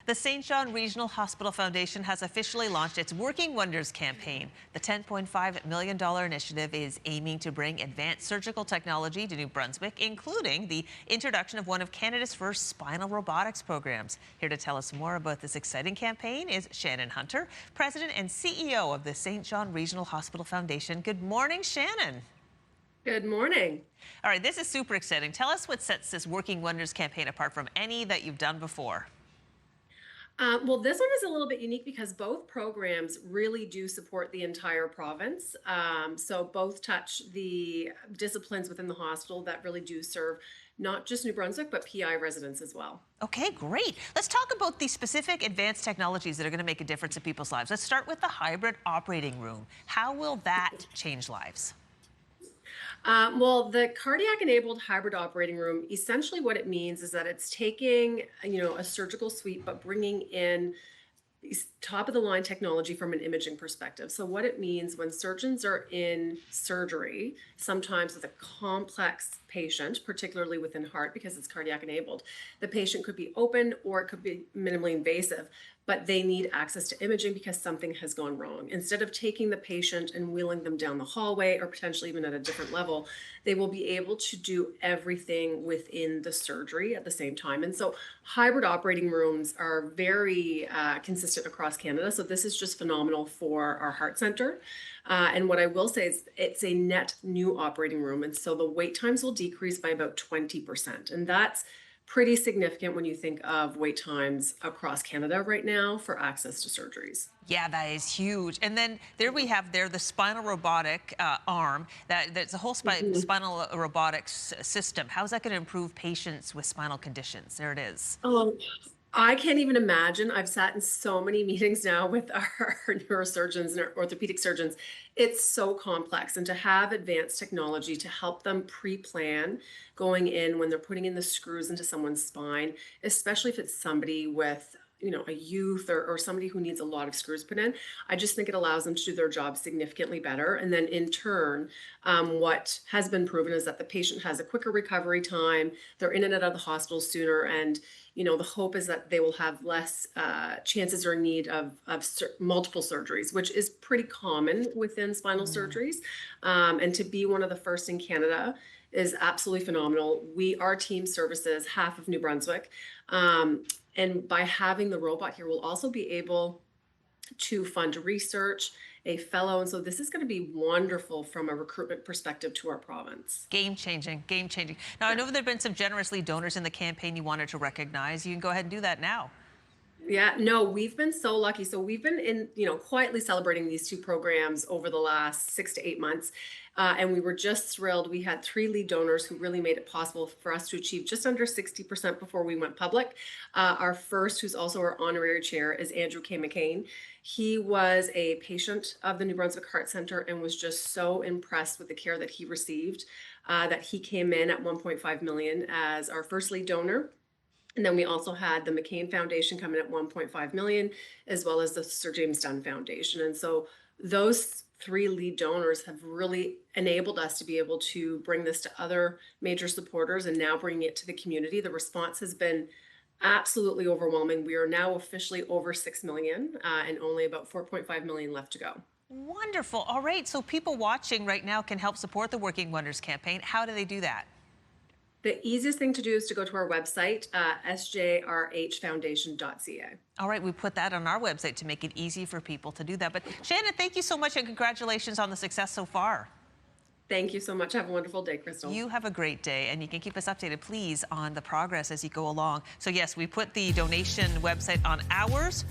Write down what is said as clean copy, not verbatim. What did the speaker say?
The St. John Regional Hospital Foundation has officially launched its Working Wonders campaign. The $10.5 million initiative is aiming to bring advanced surgical technology to New Brunswick, including the introduction of one of Canada's first spinal robotics programs. Here to tell us more about this exciting campaign is Shannon Hunter, President and CEO of the St. John Regional Hospital Foundation. Good morning, Shannon. Good morning. All right, this is super exciting. Tell us what sets this Working Wonders campaign apart from any that you've done before. Well, this one is a little bit unique because both programs really do support the entire province. So both touch the disciplines within the hospital that really do serve not just New Brunswick, but PI residents as well. Okay, great. Let's talk about the specific advanced technologies that are going to make a difference in people's lives. Let's start with the hybrid operating room. How will that change lives? Well, the cardiac-enabled hybrid operating room, essentially what it means is that it's taking, a surgical suite, but bringing in top-of-the-line technology from an imaging perspective. So what it means when surgeons are in surgery, sometimes with a complex patient, particularly within heart because it's cardiac-enabled, the patient could be open or it could be minimally invasive, but they need access to imaging because something has gone wrong. Instead of taking the patient and wheeling them down the hallway or potentially even at a different level, they will be able to do everything within the surgery at the same time. And so hybrid operating rooms are very consistent across Canada. So this is just phenomenal for our heart center. And what I will say is it's a net new operating room. And so the wait times will decrease by about 20%. And that's pretty significant when you think of wait times across Canada right now for access to surgeries. Yeah, that is huge. And then there we have the spinal robotic arm. That's a whole spinal robotics system. How is that going to improve patients with spinal conditions? There it is. I can't even imagine. I've sat in so many meetings now with our neurosurgeons and our orthopedic surgeons. It's so complex. And to have advanced technology to help them pre-plan going in when they're putting in the screws into someone's spine, especially if it's somebody with a youth or somebody who needs a lot of screws put in, I just think it allows them to do their job significantly better. And then in turn, what has been proven is that the patient has a quicker recovery time. They're in and out of the hospital sooner. And, the hope is that they will have less chances or need of multiple surgeries, which is pretty common within spinal surgeries. And to be one of the first in Canada is absolutely phenomenal. Our team services half of New Brunswick. And by having the robot here, we'll also be able to fund research, a fellow. And so this is going to be wonderful from a recruitment perspective to our province. Game changing, game changing. Now, I know there have been some generous lead donors in the campaign you wanted to recognize. You can go ahead and do that now. Yeah, no, we've been so lucky. So we've been quietly celebrating these two programs over the last 6 to 8 months. And we were just thrilled. We had 3 lead donors who really made it possible for us to achieve just under 60% before we went public. Our first, who's also our honorary chair, is Andrew K. McCain. He was a patient of the New Brunswick Heart Center and was just so impressed with the care that he received that he came in at $1.5 million as our first lead donor. And then we also had the McCain Foundation come in at $1.5 million, as well as the Sir James Dunn Foundation. And so those 3 lead donors have really enabled us to be able to bring this to other major supporters and now bringing it to the community. The response has been absolutely overwhelming. We are now officially over 6 million and only about 4.5 million left to go. Wonderful. All right. So people watching right now can help support the Working Wonders campaign. How do they do that? The easiest thing to do is to go to our website, sjrhfoundation.ca. All right, we put that on our website to make it easy for people to do that. But Shannon, thank you so much and congratulations on the success so far. Thank you so much. Have a wonderful day, Crystal. You have a great day, and you can keep us updated, please, on the progress as you go along. So yes, we put the donation website on ours.